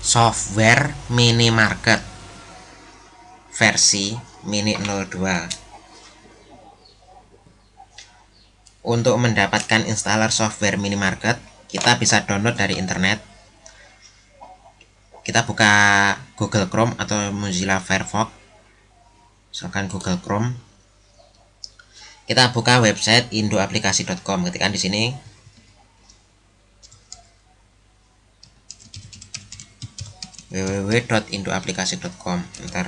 software minimarket versi Mini 02. Untuk mendapatkan installer software minimarket, kita bisa download dari internet. Kita buka Google Chrome atau Mozilla Firefox. Misalkan Google Chrome. Kita buka website indoaplikasi.com. Ketikkan di sini. www.indoaplikasi.com. Ntar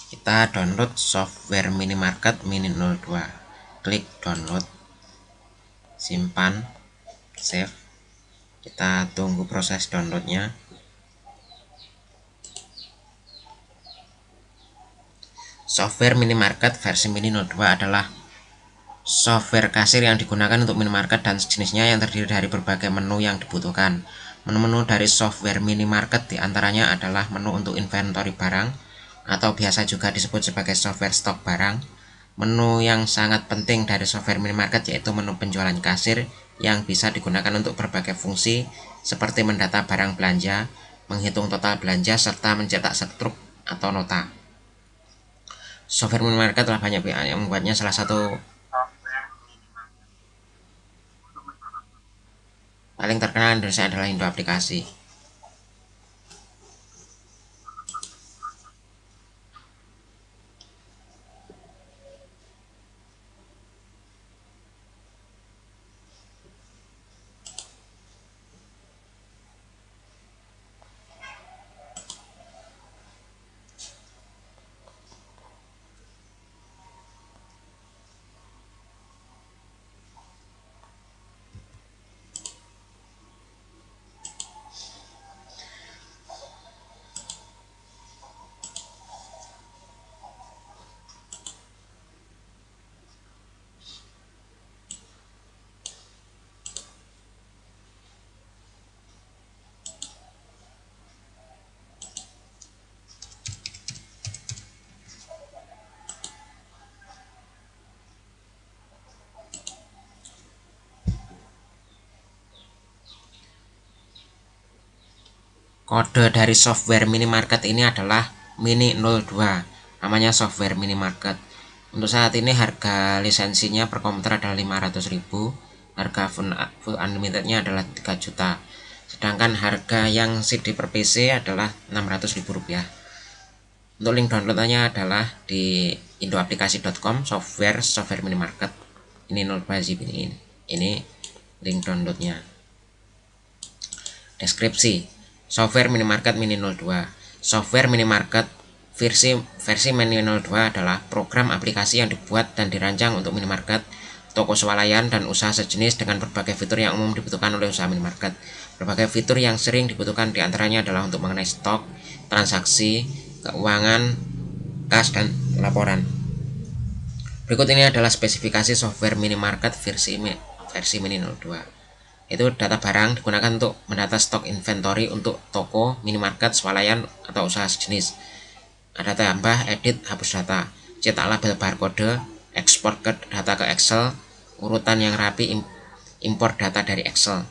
kita download software minimarket Mini 02. Klik download, simpan, save. Kita tunggu proses downloadnya. Software minimarket versi Mini 02 adalah software kasir yang digunakan untuk minimarket dan sejenisnya yang terdiri dari berbagai menu yang dibutuhkan. Menu-menu dari software minimarket diantaranya adalah menu untuk inventory barang atau biasa juga disebut sebagai software stok barang. Menu yang sangat penting dari software minimarket yaitu menu penjualan kasir yang bisa digunakan untuk berbagai fungsi seperti mendata barang belanja, menghitung total belanja, serta mencetak struk atau nota. Software minimarket telah banyak pihak yang membuatnya. Salah satu paling terkenal di Indonesia adalah Indo Aplikasi. Kode dari software minimarket ini adalah Mini 02. Namanya software minimarket. Untuk saat ini harga lisensinya per komputer adalah 500.000. Harga full unlimitednya adalah 3 juta. Sedangkan harga yang CD per PC adalah 600.000 rupiah. Untuk link downloadnya adalah di indoaplikasi.com software minimarket. Ini 02 zip ini link downloadnya. Deskripsi software minimarket Mini 02. Software minimarket versi Mini 02 adalah program aplikasi yang dibuat dan dirancang untuk minimarket, toko swalayan, dan usaha sejenis dengan berbagai fitur yang umum dibutuhkan oleh usaha minimarket. Berbagai fitur yang sering dibutuhkan diantaranya adalah untuk mengenai stok, transaksi, keuangan, kas, dan laporan. Berikut ini adalah spesifikasi software minimarket versi Mini 02. Itu data barang digunakan untuk mendata stok inventory untuk toko, minimarket, swalayan, atau usaha sejenis. Ada tambah, edit, hapus data, cetak label barcode, ekspor data ke Excel, urutan yang rapi, impor data dari Excel.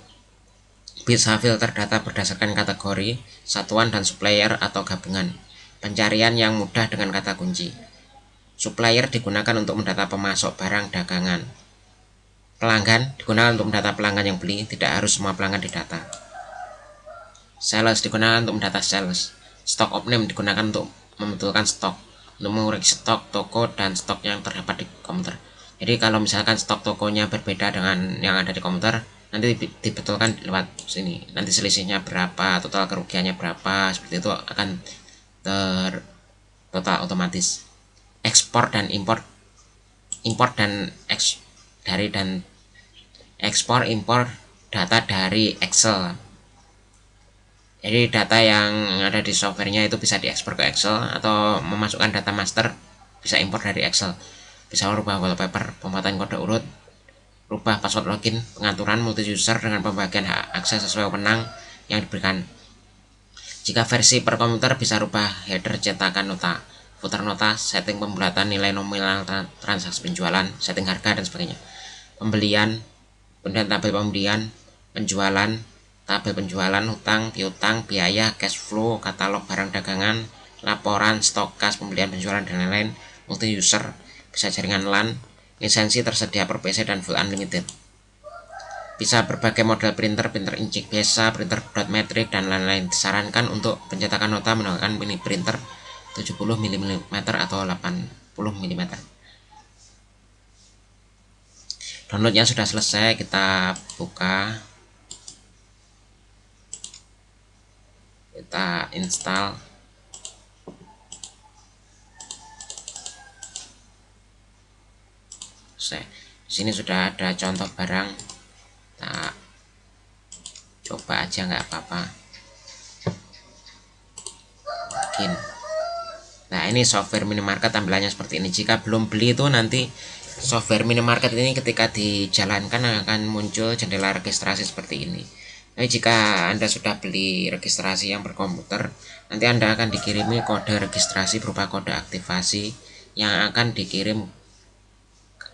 Bisa filter data berdasarkan kategori, satuan, dan supplier atau gabungan. Pencarian yang mudah dengan kata kunci. Supplier digunakan untuk mendata pemasok barang dagangan. Pelanggan digunakan untuk mendata pelanggan yang beli, tidak harus semua pelanggan didata. Sales digunakan untuk mendata sales. Stock opening digunakan untuk membetulkan stok, untuk mengoreksi stok toko dan stok yang terdapat di komputer. Jadi kalau misalkan stok tokonya berbeda dengan yang ada di komputer, nanti dibetulkan lewat sini. Nanti selisihnya berapa, total kerugiannya berapa, seperti itu akan total otomatis. Ekspor dan impor ekspor impor data dari Excel. Jadi data yang ada di softwarenya itu bisa diekspor ke Excel, atau memasukkan data master bisa impor dari Excel. Bisa merubah wallpaper, pembuatan kode urut, rubah password login, pengaturan multi user dengan pembagian hak akses sesuai wewenang yang diberikan. Jika versi per komputer bisa rubah header, cetakan nota, footer nota, setting pembulatan nilai nominal transaksi penjualan, setting harga, dan sebagainya. Pembelian, kemudian tabel pembelian, penjualan, tabel penjualan, hutang, piutang, biaya, cash flow, katalog barang dagangan, laporan, stok kas, pembelian, penjualan, dan lain-lain. Multi user, bisa jaringan LAN, lisensi tersedia per PC dan full unlimited. Bisa berbagai model printer, printer inkjet biasa, printer dot matrix, dan lain-lain. Disarankan untuk pencetakan nota menggunakan mini printer 70 mm atau 80 mm. Downloadnya sudah selesai, kita buka, kita install. Di sini sudah ada contoh barang, kita coba aja nggak apa-apa. Bikin. Nah, ini software minimarket tampilannya seperti ini. Jika belum beli itu nanti software minimarket ini ketika dijalankan akan muncul jendela registrasi seperti ini. Tapi jika Anda sudah beli registrasi yang berkomputer, nanti Anda akan dikirimi kode registrasi berupa kode aktivasi yang akan dikirim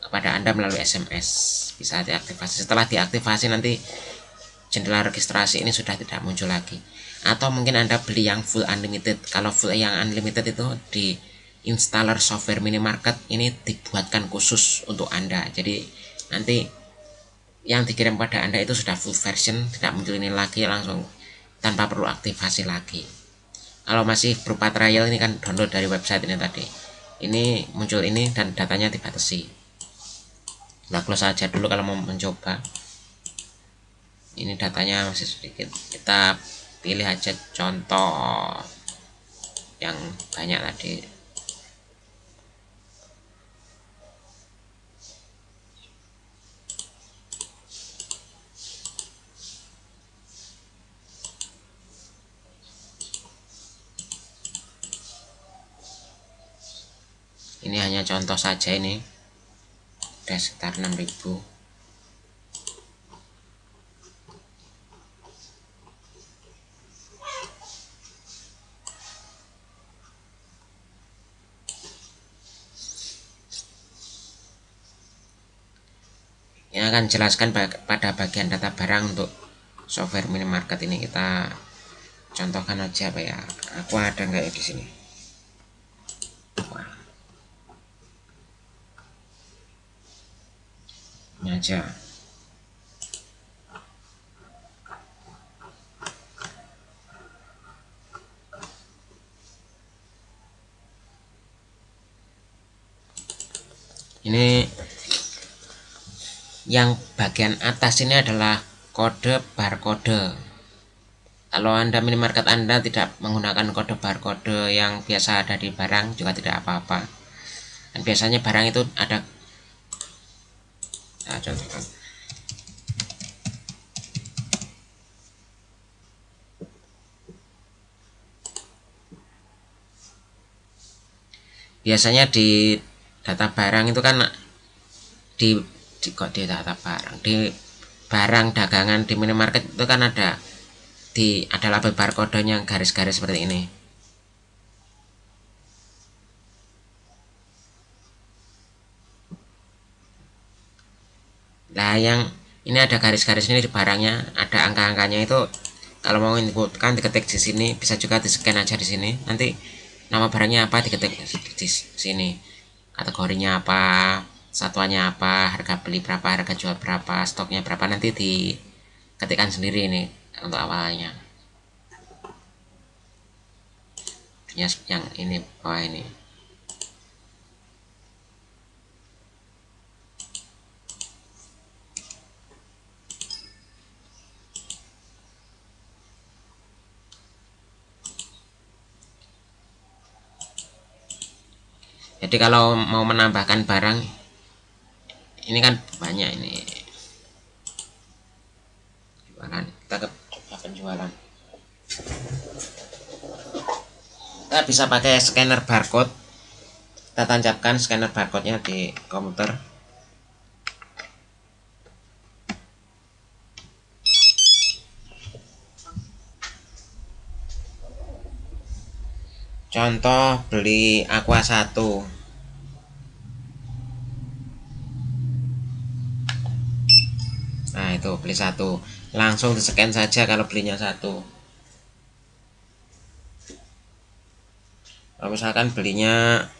kepada Anda melalui SMS. Bisa diaktifasi. Setelah diaktifasi nanti jendela registrasi ini sudah tidak muncul lagi. Atau mungkin Anda beli yang full unlimited. Kalau full yang unlimited itu di installer software minimarket ini dibuatkan khusus untuk Anda. Jadi nanti yang dikirim pada Anda itu sudah full version, tidak muncul ini lagi, langsung tanpa perlu aktivasi lagi. Kalau masih berupa trial ini kan download dari website ini tadi. Ini muncul ini dan datanya dibatasi. Nah, close saja dulu kalau mau mencoba. Ini datanya masih sedikit. Kita pilih aja contoh yang banyak tadi. Ini hanya contoh saja, ini udah sekitar 6.000. Yang akan jelaskan pada bagian data barang untuk software minimarket ini. Kita contohkan aja apa ya, aku ada nggak ya di sini. Wah, ini aja. Ini yang bagian atas ini adalah kode barcode. Kalau Anda minimarket Anda tidak menggunakan kode barcode yang biasa ada di barang juga tidak apa-apa. Dan biasanya barang itu ada, nah, contohkan. Biasanya di data barang itu kan di data barang, di barang dagangan di minimarket itu kan ada label barcode-nya garis-garis seperti ini. Nah, yang ini ada garis-garis ini di barangnya, ada angka-angkanya. Itu kalau mau input kan diketik di sini, bisa juga di scan aja di sini. Nanti nama barangnya apa diketik di sini, kategorinya apa, satuannya apa, harga beli berapa, harga jual berapa, stoknya berapa, nanti diketikkan sendiri ini untuk awalnya. Yang ini bawah ini. Jadi kalau mau menambahkan barang ini kan banyak, ini jualan, kita ke penjualan. Kita bisa pakai scanner barcode. Kita tancapkan scanner barcode-nya di komputer. Contoh beli Aqua 1. Nah, itu beli satu, langsung di scan saja kalau belinya satu. Kalau misalkan belinya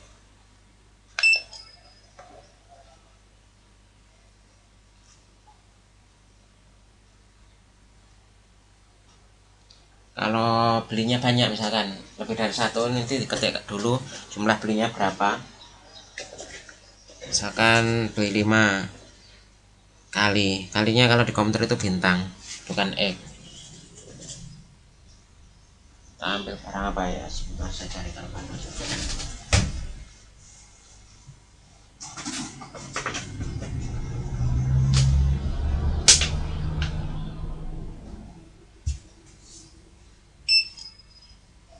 banyak, misalkan lebih dari satu, nanti diketik dulu jumlah belinya berapa. Misalkan beli 5 kalinya kalau di komputer itu bintang bukan X. Kita ambil barang apa ya, sebentar saya cari kalkulator.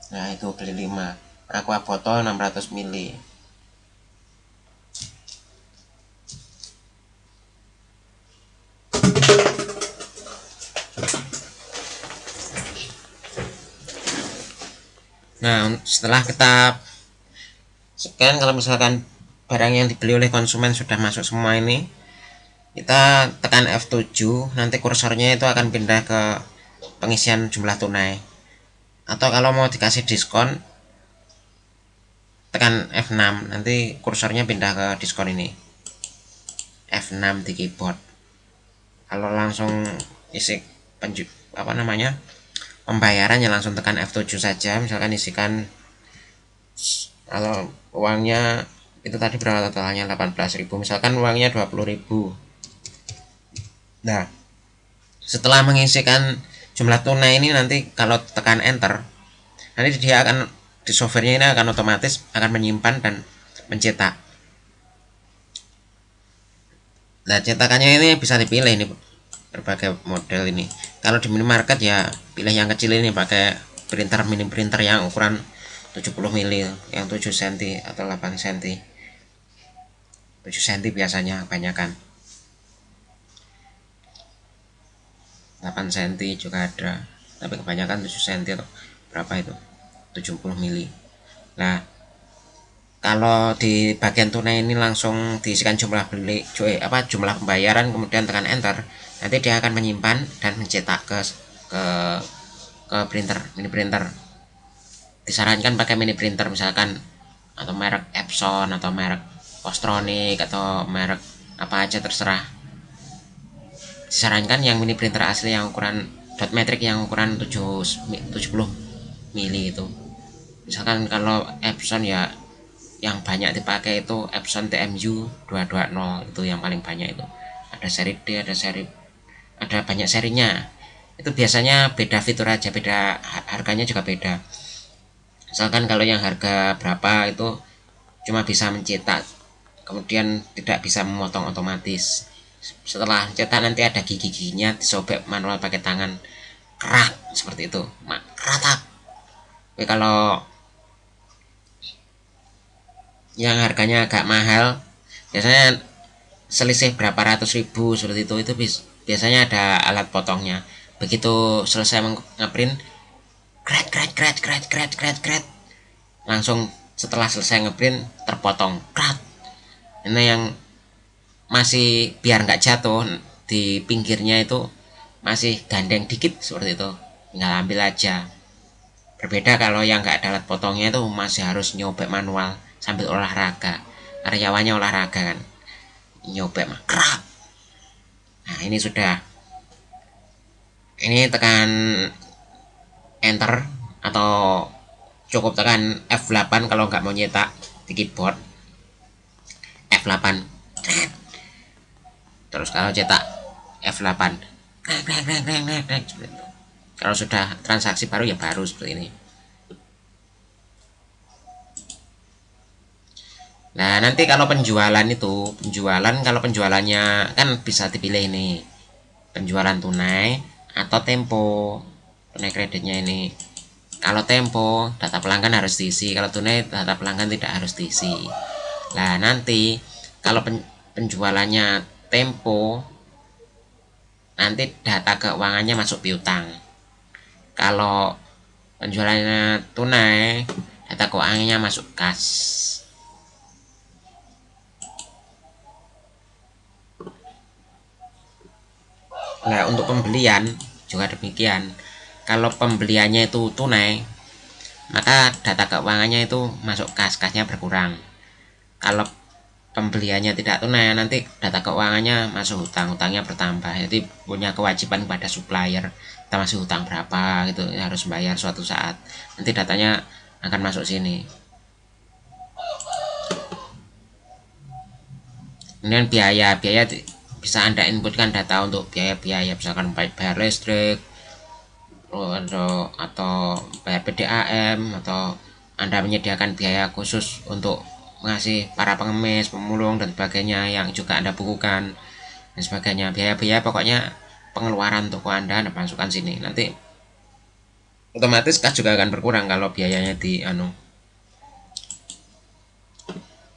Nah itu beli 5 aqua botol 600 ml. Nah setelah kita scan, kalau misalkan barang yang dibeli oleh konsumen sudah masuk semua ini, kita tekan F7, nanti kursornya itu akan pindah ke pengisian jumlah tunai. Atau kalau mau dikasih diskon, tekan F6, nanti kursornya pindah ke diskon ini, F6 di keyboard. Kalau langsung isi pembayarannya, langsung tekan F7 saja. Misalkan isikan, kalau uangnya itu tadi berapa totalnya, 18.000, misalkan uangnya 20.000. Nah setelah mengisikan jumlah tunai ini, nanti kalau tekan enter, nanti dia akan di softwarenya ini akan otomatis akan menyimpan dan mencetak. Nah cetakannya ini bisa dipilih ini, berbagai model ini. Kalau di minimarket ya pilih yang kecil ini, pakai printer mini printer yang ukuran 70 mili, yang 7 cm atau 8 cm. 7 cm biasanya kebanyakan, 8 cm juga ada, tapi kebanyakan 7 cm atau berapa itu, 70 mili. Nah kalau di bagian tunai ini langsung diisikan jumlah jumlah pembayaran, kemudian tekan enter, nanti dia akan menyimpan dan mencetak ke printer, mini printer. Disarankan pakai mini printer misalkan, atau merek Epson atau merek Postronic atau merek apa aja terserah. Disarankan yang mini printer asli yang ukuran dot matrix yang ukuran 70 mili itu. Misalkan kalau Epson ya yang banyak dipakai itu Epson TMU 220, itu yang paling banyak itu. Ada seri D, ada banyak serinya. Itu biasanya beda fitur aja, beda harganya juga beda. Misalkan kalau yang harga berapa itu cuma bisa mencetak, kemudian tidak bisa memotong otomatis. Setelah cetak nanti ada gigi-giginya, disobek manual pakai tangan, kerak seperti itu, keratak. Tapi kalau yang harganya agak mahal, biasanya selisih berapa ratus ribu seperti itu biasanya ada alat potongnya. Begitu selesai ngeprint, kret, langsung setelah selesai ngeprint terpotong, kret. Ini yang masih biar nggak jatuh, di pinggirnya itu masih gandeng dikit seperti itu, tinggal ambil aja. Berbeda kalau yang nggak ada alat potongnya itu masih harus nyobek manual sambil olahraga, karyawannya olahraga kan, nyobek makrab. Nah ini sudah, ini tekan enter atau cukup tekan F8 kalau nggak mau nyetak di keyboard, F8. Terus kalau cetak F8, kalau sudah transaksi baru ya baru seperti ini. Nah nanti kalau penjualan kalau penjualannya kan bisa dipilih ini, penjualan tunai atau tempo. Tunai kreditnya ini, kalau tempo data pelanggan harus diisi, kalau tunai data pelanggan tidak harus diisi. Nah nanti kalau penjualannya tempo, nanti data keuangannya masuk piutang. Kalau penjualannya tunai, data keuangannya masuk kas. Nah, untuk pembelian juga demikian. Kalau pembeliannya itu tunai, maka data keuangannya itu masuk kasnya berkurang. Kalau pembeliannya tidak tunai, nanti data keuangannya masuk hutang, hutangnya bertambah. Jadi punya kewajiban pada supplier, kita masih hutang berapa gitu, harus bayar suatu saat. Nanti datanya akan masuk sini. Kemudian biaya bisa Anda inputkan data untuk biaya-biaya, misalkan bayar listrik atau bayar PDAM, atau Anda menyediakan biaya khusus untuk mengasih para pengemis, pemulung dan sebagainya yang juga Anda bukukan dan sebagainya. Biaya-biaya pokoknya pengeluaran toko Anda masukkan sini. Nanti otomatis kas juga akan berkurang kalau biayanya di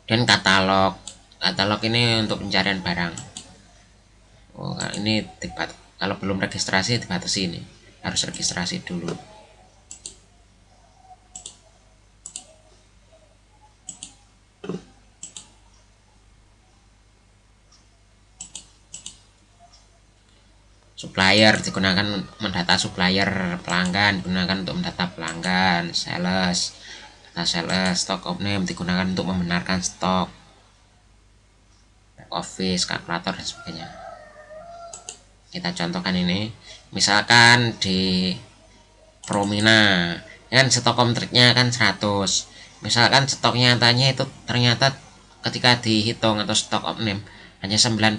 dan katalog ini untuk pencarian barang. Oh, ini kalau belum registrasi dibatasi, ini harus registrasi dulu. Supplier digunakan mendata supplier, pelanggan digunakan untuk mendata pelanggan, sales, data sales, stock of name digunakan untuk membenarkan stok, back office, kalkulator dan sebagainya. Kita contohkan ini, misalkan di Promina kan stok kontraknya kan 100, misalkan stok nyatanya itu ternyata ketika dihitung atau stok of name hanya 95.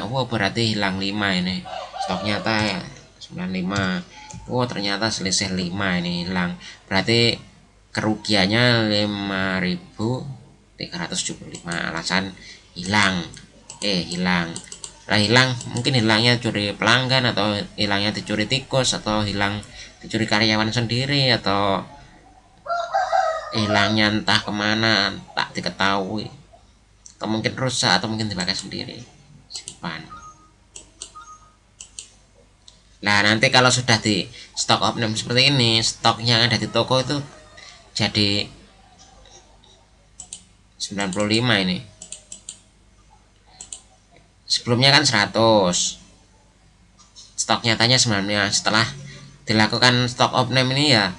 Wow, berarti hilang 5 ini. Stok nyata ya 95. Wow, ternyata selisih 5 ini hilang. Berarti kerugiannya 5.375. Alasan hilang. Hilang. Lah hilang, mungkin hilangnya curi pelanggan, atau hilangnya dicuri tikus, atau hilang dicuri karyawan sendiri, atau hilangnya entah kemana tak diketahui, atau mungkin rusak, atau mungkin dipakai sendiri simpan. Nah, nanti kalau sudah di stok opname seperti ini, stoknya yang ada di toko itu jadi 95 ini. Sebelumnya kan 100, stok nyatanya 95. Setelah dilakukan stok opname ini ya,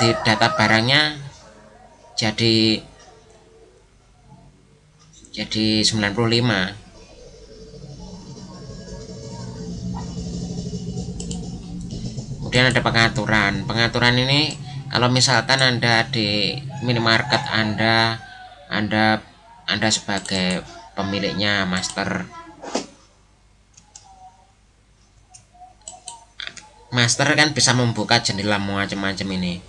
di data barangnya jadi 95. Kemudian ada pengaturan ini, kalau misalkan Anda di minimarket Anda sebagai pemiliknya, master kan bisa membuka jendela macam-macam ini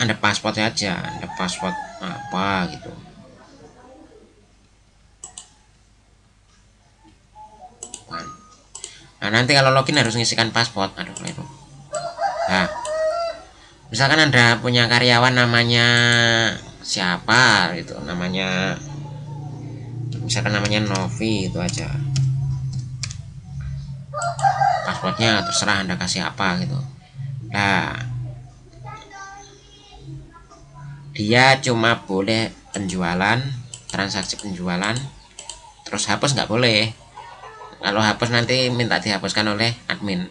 Anda paspor saja, Anda paspor apa gitu. Nah, nanti kalau login harus mengisikan paspor. Nah, misalkan Anda punya karyawan namanya siapa gitu, misalkan namanya Novi, itu aja. Pasportnya terserah Anda kasih apa gitu. Nah, dia cuma boleh penjualan, transaksi penjualan, terus hapus nggak boleh. Kalau hapus nanti minta dihapuskan oleh admin.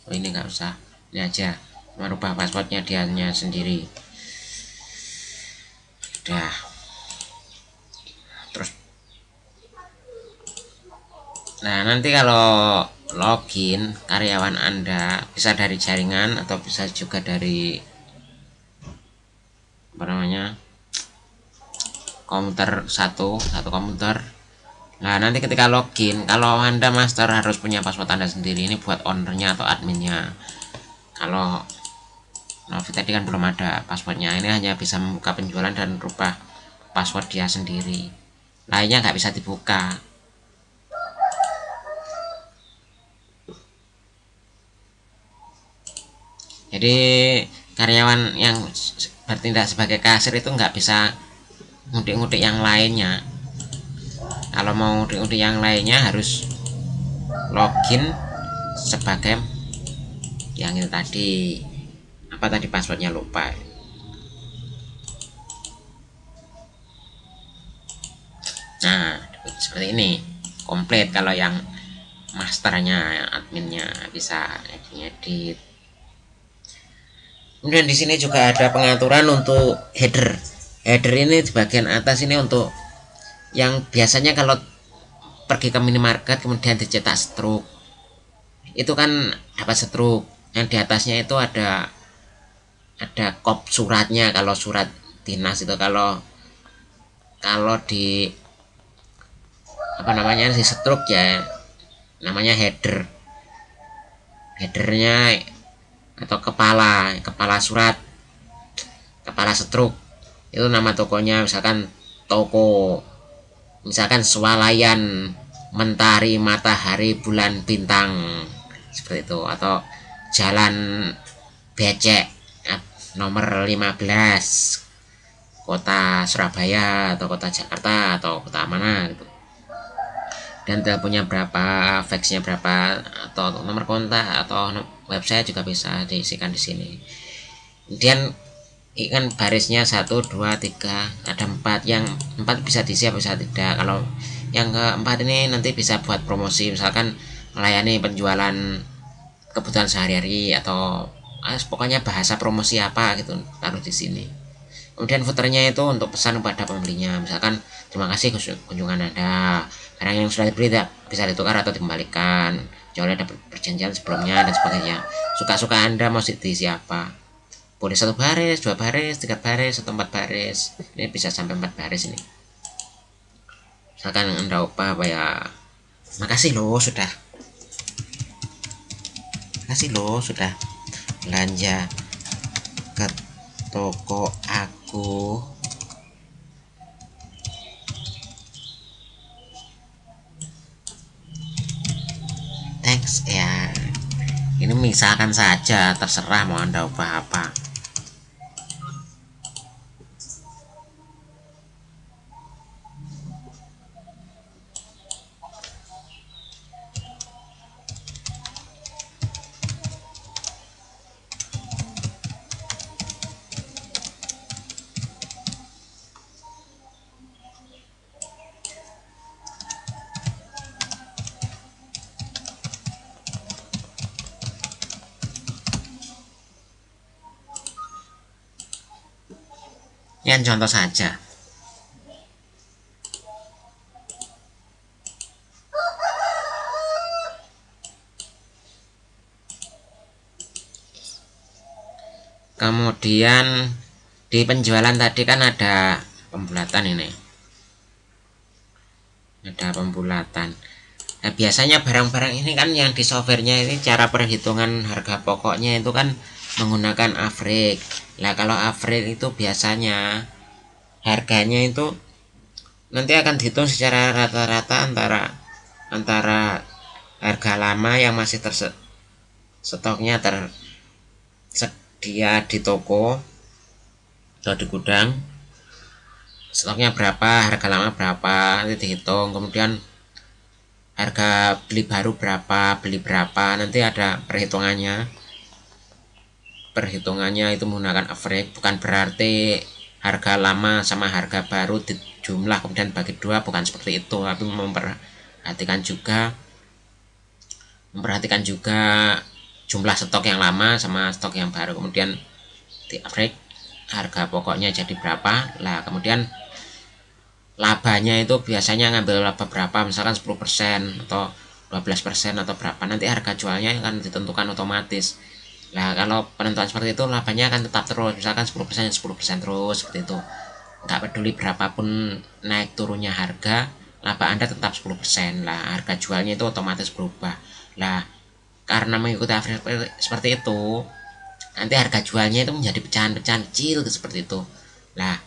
Oh, ini nggak usah, ini aja merubah passwordnya dianya sendiri. Udah. Terus nah, nanti kalau login karyawan Anda bisa dari jaringan atau bisa juga dari komputer, satu komputer. Nah, nanti ketika login, kalau Anda master harus punya password Anda sendiri. Ini buat ownernya atau adminnya. Kalau Novi tadi kan belum ada passwordnya, ini hanya bisa membuka penjualan dan rubah password dia sendiri, lainnya nggak bisa dibuka. Jadi karyawan yang bertindak sebagai kasir itu nggak bisa ngudik-ngudik yang lainnya. Kalau mau ngudik-ngudik yang lainnya harus login sebagai yang itu tadi. Apa tadi passwordnya, lupa. Nah, seperti ini. komplit. Kalau yang masternya, adminnya bisa edit. Kemudian di sini juga ada pengaturan untuk header. Header ini di bagian atas ini untuk yang biasanya kalau pergi ke minimarket kemudian dicetak stroke, itu kan dapat stroke. Yang di atasnya itu ada kop suratnya. Kalau surat dinas itu, kalau kalau di apa namanya, di stroke ya namanya header. Headernya atau kepala surat, kepala stroke, itu nama tokonya. Misalkan toko, misalkan swalayan mentari matahari bulan bintang, seperti itu. Atau jalan becek nomor 15 kota Surabaya atau kota Jakarta atau kota mana gitu. Dan teleponnya berapa, faxnya berapa, atau nomor kontak atau website juga bisa diisikan di sini. Kemudian ikan barisnya 1, 2, 3, ada 4. Yang 4 bisa diisi bisa tidak. Kalau yang keempat ini nanti bisa buat promosi, misalkan melayani penjualan kebutuhan sehari-hari atau pokoknya bahasa promosi apa gitu, taruh di sini. Kemudian footernya itu untuk pesan kepada pembelinya, misalkan terima kasih kunjungan Anda, barang yang sudah dibeli bisa ditukar atau dikembalikan, kecuali ada perjanjian sebelumnya dan sebagainya. Suka-suka Anda mau diisi apa, boleh 1 baris, 2 baris, 3 baris, atau 4 baris. Ini bisa sampai 4 baris ini. Misalkan Anda apa ya, makasih loh sudah belanja ke toko aku. Thanks ya. Ini misalkan saja, terserah mau Anda ubah apa. Yang contoh saja. Kemudian di penjualan tadi kan ada pembulatan ini. Ada pembulatan. Nah, biasanya barang-barang ini kan yang di softwarenya ini cara perhitungan harga pokoknya itu kan menggunakan average. Nah, kalau average itu biasanya harganya itu nanti akan dihitung secara rata-rata antara harga lama yang masih stoknya tersedia di toko atau di gudang, stoknya berapa, harga lama berapa, nanti dihitung. Kemudian harga beli baru berapa, beli berapa, nanti ada perhitungannya itu menggunakan average. Bukan berarti harga lama sama harga baru dijumlah kemudian bagi 2, bukan seperti itu, tapi memperhatikan juga jumlah stok yang lama sama stok yang baru, kemudian di average harga pokoknya jadi berapa. Lah kemudian labanya itu biasanya ngambil laba berapa, misalkan 10% atau 12% atau berapa, nanti harga jualnya akan ditentukan otomatis. Nah, kalau penentuan seperti itu labanya akan tetap terus, misalkan 10% 10% terus seperti itu. Nggak peduli berapapun naik turunnya harga, laba Anda tetap 10%. Lah, harga jualnya itu otomatis berubah. Lah, karena mengikuti average seperti itu, nanti harga jualnya itu menjadi pecahan-pecahan kecil seperti itu. Lah,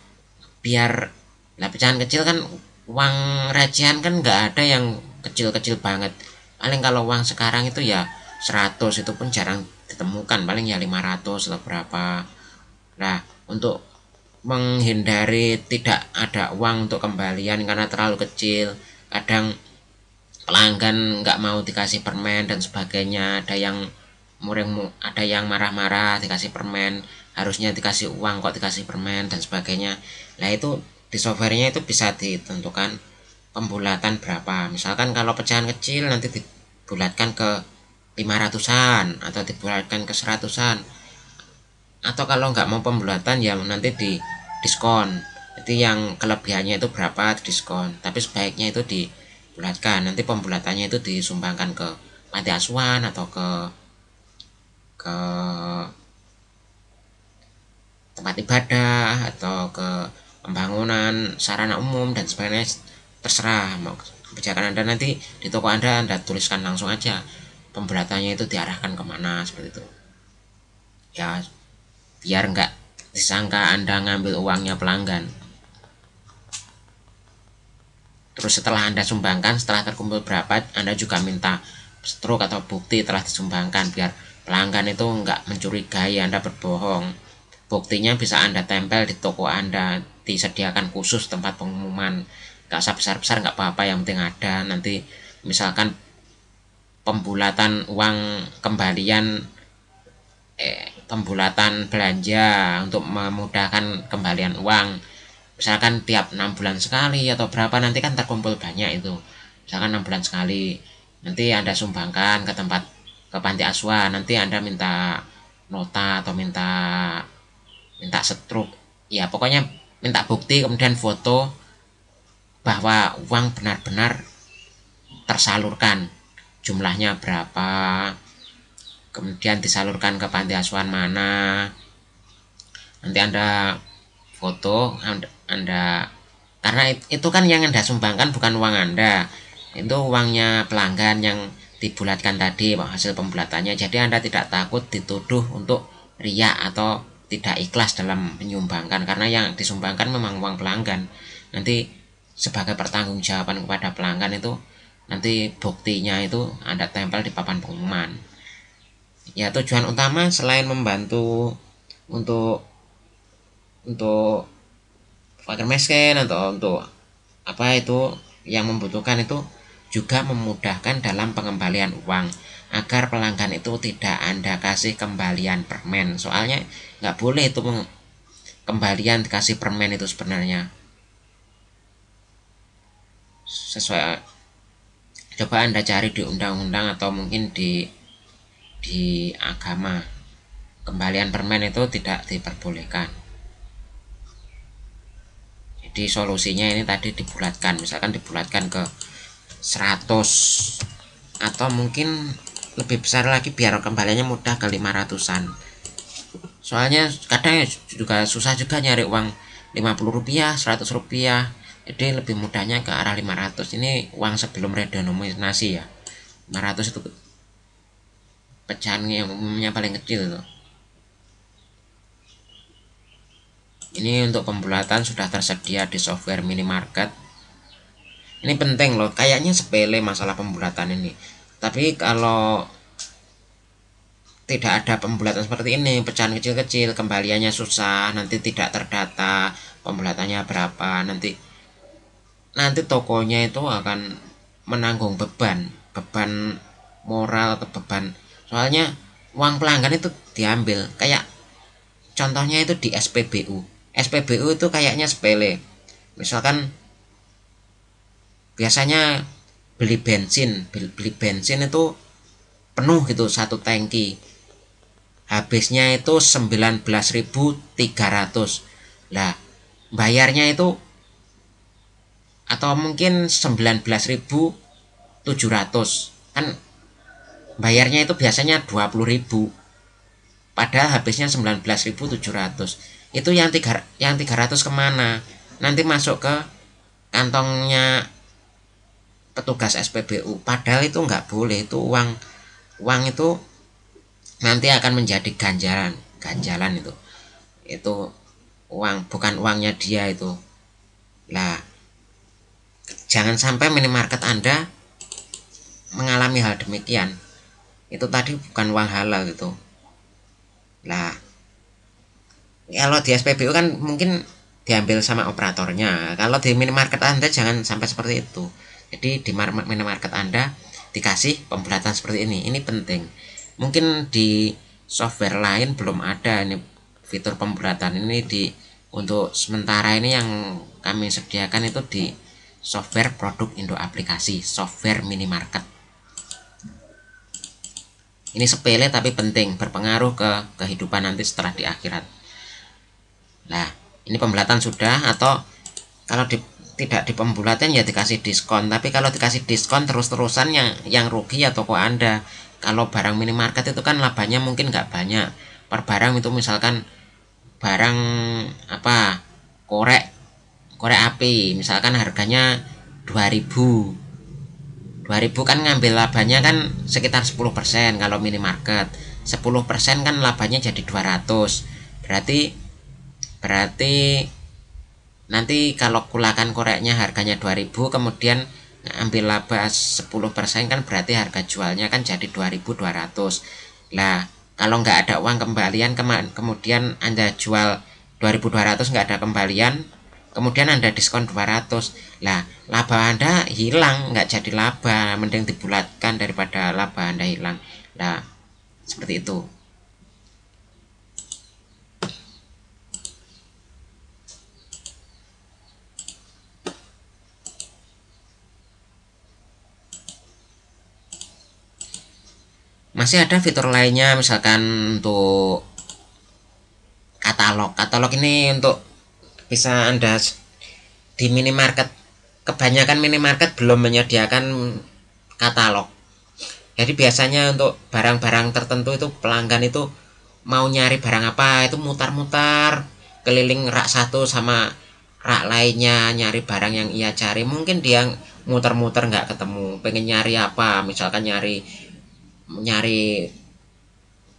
biar pecahan kecil kan, uang recehan kan nggak ada yang kecil-kecil banget. Paling kalau uang sekarang itu ya 100, itu pun jarang ditemukan, paling ya 500 atau berapa. Nah, untuk menghindari tidak ada uang untuk kembalian karena terlalu kecil, kadang pelanggan nggak mau dikasih permen dan sebagainya, ada yang marah-marah dikasih permen, harusnya dikasih uang kok dikasih permen dan sebagainya. Nah, itu di softwarenya itu bisa ditentukan pembulatan berapa. Misalkan kalau pecahan kecil nanti dibulatkan ke 500-an atau dibulatkan ke 100-an, atau kalau nggak mau pembulatan ya nanti di diskon. Jadi yang kelebihannya itu berapa diskon, tapi sebaiknya itu dibulatkan. Nanti pembulatannya itu disumbangkan ke panti asuhan atau ke tempat ibadah atau ke pembangunan sarana umum dan sebagainya. Terserah mau kebijakan Anda. Nanti di toko Anda tuliskan langsung aja pembulatannya itu diarahkan kemana, seperti itu ya, biar nggak disangka Anda ngambil uangnya pelanggan. Terus setelah Anda sumbangkan, setelah terkumpul berapa, Anda juga minta struk atau bukti telah disumbangkan, biar pelanggan itu nggak mencurigai Anda berbohong. Buktinya bisa Anda tempel di toko Anda, disediakan khusus tempat pengumuman. Nggak usah besar-besar, nggak apa-apa, yang penting ada. Nanti misalkan pembulatan uang kembalian, pembulatan belanja untuk memudahkan kembalian uang, misalkan tiap 6 bulan sekali atau berapa, nanti kan terkumpul banyak itu. Misalkan 6 bulan sekali, nanti Anda sumbangkan ke tempat, ke panti asuhan. Nanti Anda minta nota atau minta struk, ya pokoknya minta bukti, kemudian foto bahwa uang benar-benar tersalurkan, jumlahnya berapa, kemudian disalurkan ke panti asuhan mana. Nanti Anda foto, Anda karena itu kan yang Anda sumbangkan bukan uang Anda, itu uangnya pelanggan yang dibulatkan tadi hasil pembulatannya. Jadi Anda tidak takut dituduh untuk riak atau tidak ikhlas dalam menyumbangkan, karena yang disumbangkan memang uang pelanggan. Nanti sebagai pertanggungjawaban kepada pelanggan itu, nanti buktinya itu Anda tempel di papan pengumuman. Ya, tujuan utama selain membantu untuk fakir miskin atau untuk apa itu yang membutuhkan, itu juga memudahkan dalam pengembalian uang, agar pelanggan itu tidak Anda kasih kembalian permen. Soalnya nggak boleh itu kembalian dikasih permen itu sebenarnya. Sesuai, coba Anda cari di undang-undang atau mungkin di agama, kembalian permen itu tidak diperbolehkan. Jadi solusinya ini tadi dibulatkan, misalkan dibulatkan ke 100 atau mungkin lebih besar lagi biar kembaliannya mudah, ke 500-an. Soalnya kadang juga susah juga nyari uang 50 rupiah, 100 rupiah. Jadi lebih mudahnya ke arah 500. Ini uang sebelum redenominasi ya. 500 itu pecahan yang umumnya paling kecil tuh. Ini untuk pembulatan sudah tersedia di software minimarket. Ini penting loh, kayaknya sepele masalah pembulatan ini, tapi kalau tidak ada pembulatan seperti ini, pecahan kecil-kecil, kembaliannya susah, nanti tidak terdata pembulatannya berapa, nanti tokonya itu akan menanggung beban moral atau beban. Soalnya uang pelanggan itu diambil, kayak contohnya itu di SPBU itu kayaknya sepele. Misalkan biasanya beli bensin itu penuh gitu, satu tangki, habisnya itu 19.300. Lah bayarnya itu, atau mungkin 19.700, kan bayarnya itu biasanya 20.000, padahal habisnya 19.700. Itu yang 300 kemana? Nanti masuk ke kantongnya petugas SPBU, padahal itu nggak boleh. Itu uang itu nanti akan menjadi ganjalan itu uang, bukan uangnya dia itu. Lah jangan sampai minimarket Anda mengalami hal demikian. Itu tadi bukan uang halal gitu. Lah kalau di SPBU kan mungkin diambil sama operatornya. Kalau di minimarket Anda jangan sampai seperti itu. Jadi di minimarket Anda dikasih pembulatan seperti ini. Ini penting. Mungkin di software lain belum ada ini fitur pembulatan ini. Untuk sementara ini yang kami sediakan itu di software produk Indo Aplikasi, software minimarket. Ini sepele tapi penting, berpengaruh ke kehidupan nanti setelah di akhirat. Nah, ini pembulatan sudah, atau kalau tidak di pembulatan ya dikasih diskon. Tapi kalau dikasih diskon terus-terusan, yang rugi ya toko Anda. Kalau barang minimarket itu kan labanya mungkin nggak banyak. Per barang itu misalkan barang apa, korek api misalkan harganya 2000 kan ngambil labanya kan sekitar 10%. Kalau minimarket 10% kan labanya jadi 200. Berarti nanti kalau kulakan koreknya harganya 2000, kemudian ambil laba 10% kan berarti harga jualnya kan jadi 2200. Lah, kalau nggak ada uang kembalian, kemudian Anda jual 2200 nggak ada kembalian, kemudian Anda diskon 200. Lah, laba Anda hilang, nggak jadi laba, mending dibulatkan daripada laba Anda hilang. Nah, seperti itu. Masih ada fitur lainnya, misalkan untuk katalog ini untuk bisa Anda di minimarket. Kebanyakan minimarket belum menyediakan katalog. Jadi biasanya untuk barang-barang tertentu itu pelanggan itu mau nyari barang apa itu mutar-mutar keliling rak satu sama rak lainnya nyari barang yang ia cari. Mungkin dia muter-muter nggak ketemu, pengen nyari apa, misalkan nyari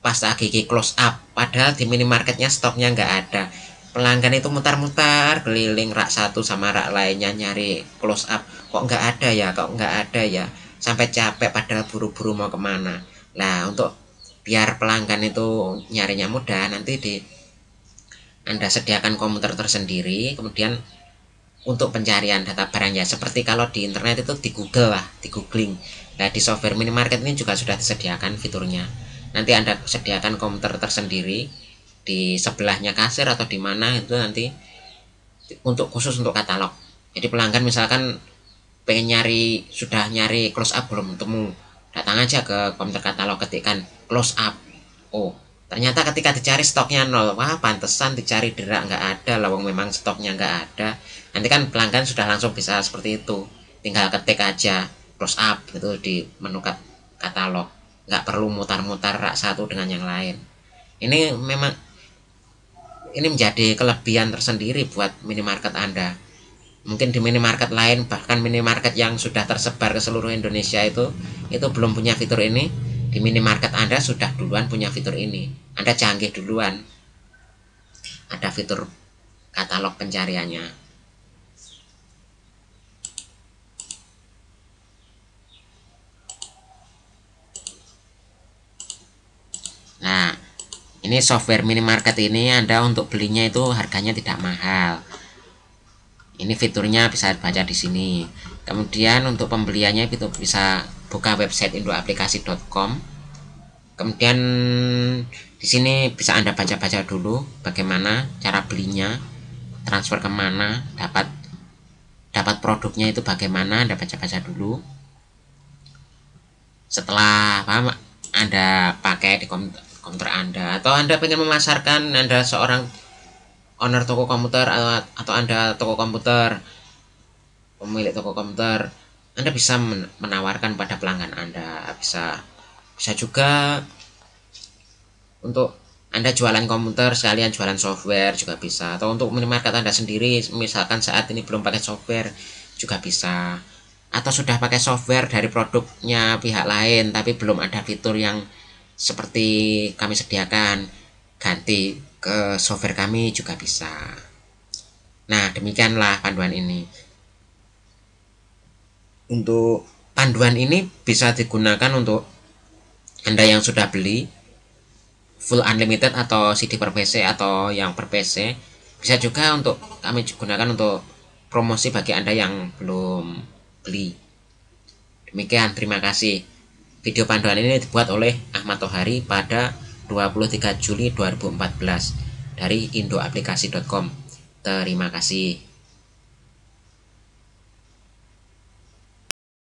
pasta gigi close up, padahal di minimarketnya stoknya nggak ada. Pelanggan itu mutar-mutar keliling rak satu sama rak lainnya nyari close up, kok nggak ada ya, sampai capek padahal buru-buru mau kemana. Nah, untuk biar pelanggan itu nyarinya mudah, nanti Anda sediakan komputer tersendiri, kemudian untuk pencarian data barangnya, seperti kalau di internet itu di Google lah, di googling. Nah, di software minimarket ini juga sudah disediakan fiturnya. Nanti Anda sediakan komputer tersendiri di sebelahnya kasir atau di mana itu nanti khusus untuk katalog. Jadi pelanggan misalkan pengen sudah nyari close up belum temu, datang aja ke komputer katalog, ketikkan close up. Oh, ternyata ketika dicari stoknya 0. Wah, pantesan dicari derak nggak ada, lawang memang stoknya nggak ada. Nanti kan pelanggan sudah langsung bisa seperti itu, tinggal ketik aja close up gitu di menu katalog, nggak perlu mutar-mutar rak satu dengan yang lain. Ini menjadi kelebihan tersendiri buat minimarket Anda. Mungkin di minimarket lain, bahkan minimarket yang sudah tersebar ke seluruh Indonesia itu belum punya fitur ini. Di minimarket Anda sudah duluan punya fitur ini. Anda canggih duluan. Ada fitur katalog pencariannya. Nah, ini software minimarket ini Anda untuk belinya itu harganya tidak mahal. Ini fiturnya bisa baca di sini. Kemudian untuk pembeliannya itu bisa buka website indoaplikasi.com. Kemudian di sini bisa Anda baca-baca dulu bagaimana cara belinya, transfer kemana, dapat produknya itu bagaimana, Anda baca-baca dulu. Setelah paham, Anda pakai di komputer Anda, atau Anda ingin memasarkan, Anda seorang owner toko komputer atau Anda toko komputer, pemilik toko komputer, Anda bisa menawarkan pada pelanggan Anda. Bisa juga untuk Anda jualan komputer sekalian jualan software juga bisa, atau untuk minimarket Anda sendiri misalkan saat ini belum pakai software juga bisa, atau sudah pakai software dari produknya pihak lain tapi belum ada fitur yang seperti kami sediakan, ganti ke software kami juga bisa. Nah, demikianlah panduan ini. Untuk panduan ini bisa digunakan untuk Anda yang sudah beli full unlimited atau CD per PC atau yang per PC. Bisa juga untuk kami gunakan untuk promosi bagi Anda yang belum beli. Demikian, terima kasih. Video panduan ini dibuat oleh Ahmad Tohari pada 23 Juli 2014 dari indoaplikasi.com. Terima kasih.